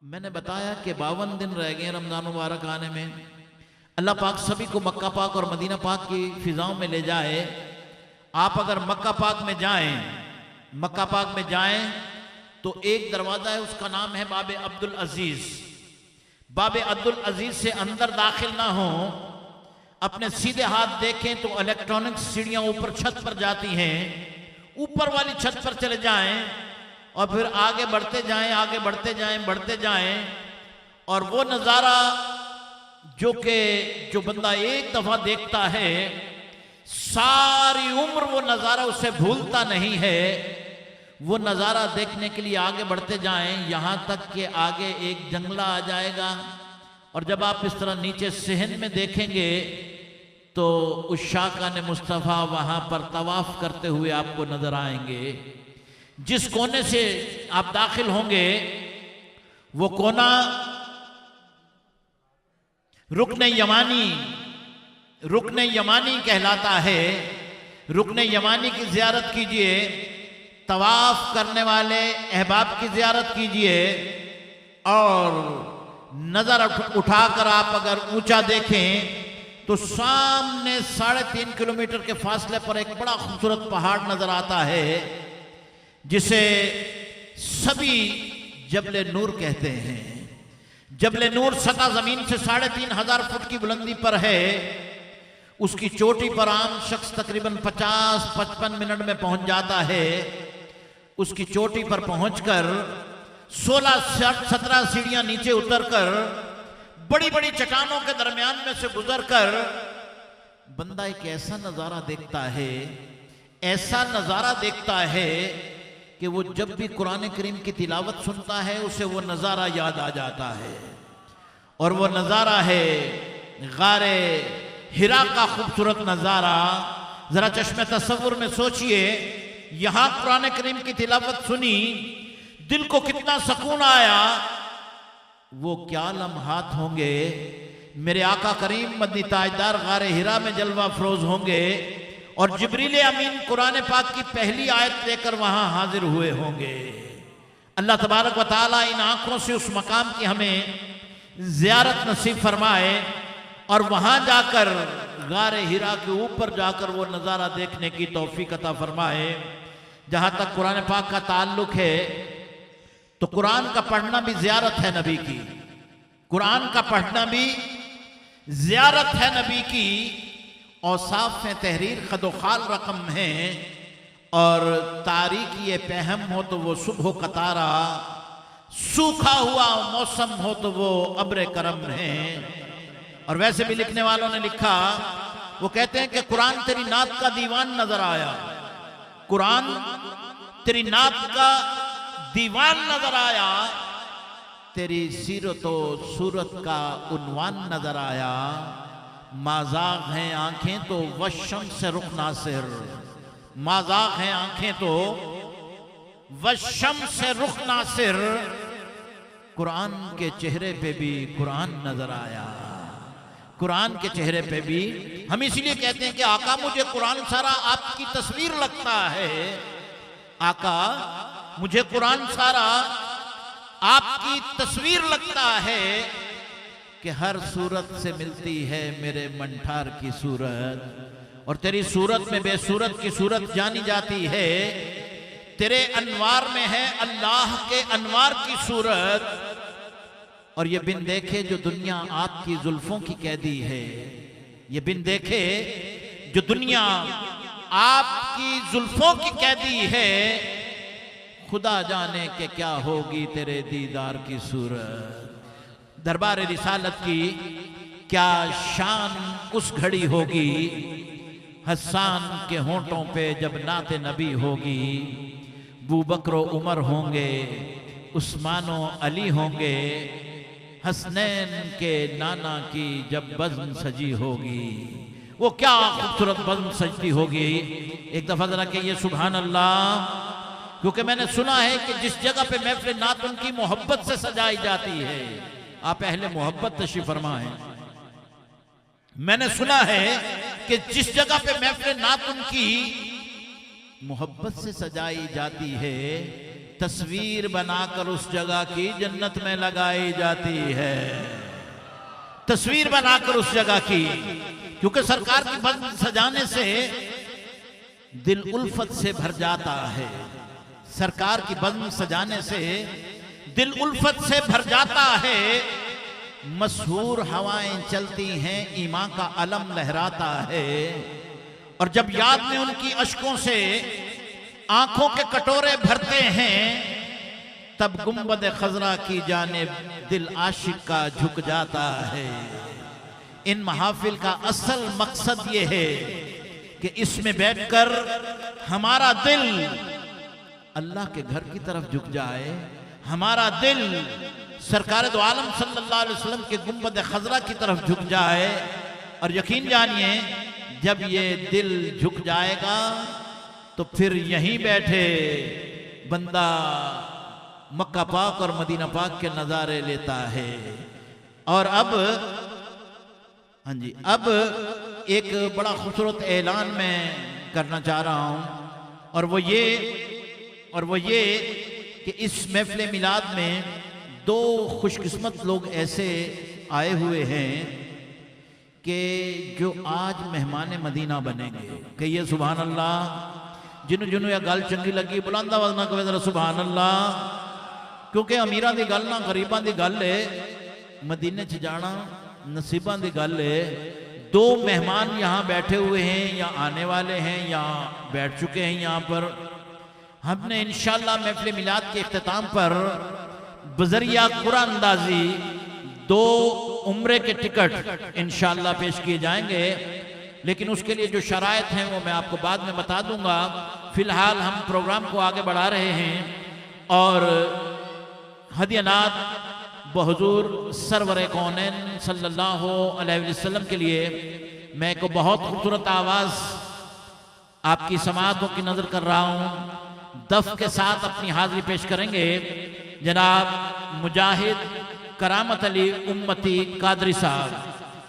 मैंने बताया कि 52 दिन रह गए रमजान मुबारक आने में। अल्लाह पाक सभी को मक्का पाक और मदीना पाक की फिजाओं में ले जाए। आप अगर मक्का पाक में जाएं तो एक दरवाज़ा है, उसका नाम है बाब अब्दुल अजीज़। बाब अब्दुल अजीज़ से अंदर दाखिल ना हो, अपने सीधे हाथ देखें तो इलेक्ट्रॉनिक सीढ़ियां ऊपर छत पर जाती हैं, ऊपर वाली छत पर चले जाएं और फिर आगे बढ़ते जाएं और वो नज़ारा जो बंदा एक दफ़ा देखता है सारी उम्र वो नज़ारा उसे भूलता नहीं है। वो नज़ारा देखने के लिए आगे बढ़ते जाएं, यहाँ तक कि आगे एक जंगला आ जाएगा और जब आप इस तरह नीचे सहन में देखेंगे तो उस शाकान मुस्तफ़ा वहाँ पर तवाफ़ करते हुए आपको नज़र आएंगे। जिस कोने से आप दाखिल होंगे वो कोना रुकने यमानी कहलाता है। रुकने यमानी की ज़ियारत कीजिए, तवाफ़ करने वाले अहबाब की ज़ियारत कीजिए और नज़र उठाकर आप अगर ऊंचा देखें तो सामने 3.5 किलोमीटर के फासले पर एक बड़ा खूबसूरत पहाड़ नज़र आता है जिसे सभी जबले नूर कहते हैं। जबले नूर सतह ज़मीन से 3500 फुट की बुलंदी पर है। उसकी चोटी पर आम शख्स तकरीबन 50-55 मिनट में पहुंच जाता है। उसकी चोटी पर पहुंचकर 16-17 सीढ़ियां नीचे उतरकर बड़ी बड़ी चट्टानों के दरमियान में से गुजरकर बंदा एक ऐसा नज़ारा देखता है कि वो जब भी कुरान करीम की तिलावत सुनता है उसे वो नज़ारा याद आ जाता है। और वो नज़ारा है गारे हिरा का खूबसूरत नज़ारा। ज़रा चश्मे तसव्वुर में सोचिए, यहाँ कुरान करीम की तिलावत सुनी, दिल को कितना सुकून आया। वो क्या लम्हात होंगे, मेरे आका करीम मदनी ताजदार गारे हिरा में जलवा फरोज होंगे और जिब्रील अमीन कुरान पाक की पहली आयत लेकर वहां हाजिर हुए होंगे। अल्लाह तबारक व तआला इन आंखों से उस मकाम की हमें ज़ियारत नसीब फरमाए और वहां जाकर गारे हिरा के ऊपर जाकर वो नज़ारा देखने की तौफीक अता फरमाए। जहां तक कुरान पाक का ताल्लुक है तो कुरान का पढ़ना भी ज़ियारत है नबी की। कुरान का पढ़ना भी ज़ियारत है नबी की। औसाफ में तहरीर खदोखाल रकम है और तारीकी पहम हो तो वो सुबह का तारा, सूखा हुआ मौसम हो तो वो अब्र करम है। और वैसे भी लिखने वालों ने लिखा, वो कहते हैं कि कुरान तेरी नात का दीवान नजर आया, कुरान तेरी नात का दीवान नजर आया, तेरी सीरतो सूरत का उन्वान नजर आया। माज़ाग हैं आंखें तो वशम से रुख नासिर, माज़ाग हैं आंखें तो वशम से रुख नासिर। कुरान के चेहरे पे भी कुरान नजर आया, कुरान के चेहरे पे भी। हम इसलिए कहते हैं कि आका मुझे कुरान सारा आपकी तस्वीर लगता है, आका मुझे कुरान सारा आपकी तस्वीर लगता है कि हर सूरत से मिलती है मेरे मंठार की सूरत और तेरी सूरत में बेसूरत की सूरत जानी जाती है। तेरे अनवार में है अल्लाह के अनवार की सूरत और ये बिन देखे जो दुनिया आपकी जुल्फों की कैदी है, ये बिन देखे जो दुनिया आपकी जुल्फों की कैदी है, खुदा जाने के क्या होगी तेरे दीदार की सूरत। दरबार रिसालत की क्या शान उस घड़ी होगी, हसन के होंठों पे जब नाते नबी होगी। बू बकर उमर होंगे, उस्मानो अली होंगे, हसनैन के नाना की जब बज़्म सजी होगी, वो क्या खूबसूरत बज़्म सजती होगी। एक दफ़ा ज़रा कहिए सुभान अल्लाह, क्योंकि मैंने सुना है कि जिस जगह पे महफ़िल नात उनकी मोहब्बत से सजाई जाती है, आप अहले मोहब्बत तशरीफ फरमा है। मैंने सुना है कि जिस जगह पे महफ़िल नात उनकी मोहब्बत से सजाई जाती है, तस्वीर बनाकर उस जगह की जन्नत में लगाई जाती है। तस्वीर बनाकर उस जगह की, क्योंकि सरकार की बज़्म सजाने से दिल उल्फत से भर जाता है। सरकार की बज़्म सजाने से दिल उल्फत से भर जाता है। मशहूर हवाएं चलती हैं, ईमान का अलम लहराता है। और जब याद में उनकी अश्कों से आंखों के कटोरे भरते हैं, तब गुंबद खजरा की जानिब दिल आशिक का झुक जाता है। इन महाफिल का असल मकसद ये है कि इसमें बैठकर हमारा दिल अल्लाह के घर की तरफ झुक जाए, हमारा दिल सरकार दो आलम सल्लल्लाहु अलैहि वसल्लम के गुंबद खजरा की तरफ झुक जाए। और यकीन जानिए, जब ये दिल झुक जाएगा तो फिर यहीं बैठे बंदा मक्का पाक और मदीना पाक के नज़ारे लेता है। और अब हाँ जी, अब एक बड़ा खूबसूरत ऐलान मैं करना चाह रहा हूँ, और वो ये कि इस महफिल मिलाद में दो खुशकिस्मत लोग ऐसे आए हुए हैं कि जो आज मेहमान मदीना बनेंगे। कहिए सुभान अल्लाह। जिन्हों जिन्हों यह गल चंगी लगी बुलंद आवाज़ ना कहे जरा सुभान अल्लाह। क्योंकि अमीरां दी गल ना गरीबां दी गल है, मदीने च जाना नसीबां दी गल है। दो मेहमान यहाँ बैठे हुए हैं, या आने वाले हैं, या बैठ चुके हैं यहाँ पर। हमने इंशाअल्लाह महफिल मिलाद के इख्तिताम पर बजरिया कुरान अंदाजी 2 उम्रे के टिकट इंशाअल्लाह पेश किए जाएंगे। लेकिन उसके लिए जो शराइत हैं वो मैं आपको बाद में बता दूंगा। फिलहाल हम प्रोग्राम को आगे बढ़ा रहे हैं और हदियानात बहुजूर सरवर कौनैन सल्लल्लाहु अलैहि वसल्लम के लिए मैं एक बहुत खूबसूरत आवाज़ आपकी समाअतों की नज़र कर रहा हूँ। दफ के साथ अपनी हाजिरी पेश करेंगे जनाब मुजाहिद करामत अली उम्मती कादरी साहब।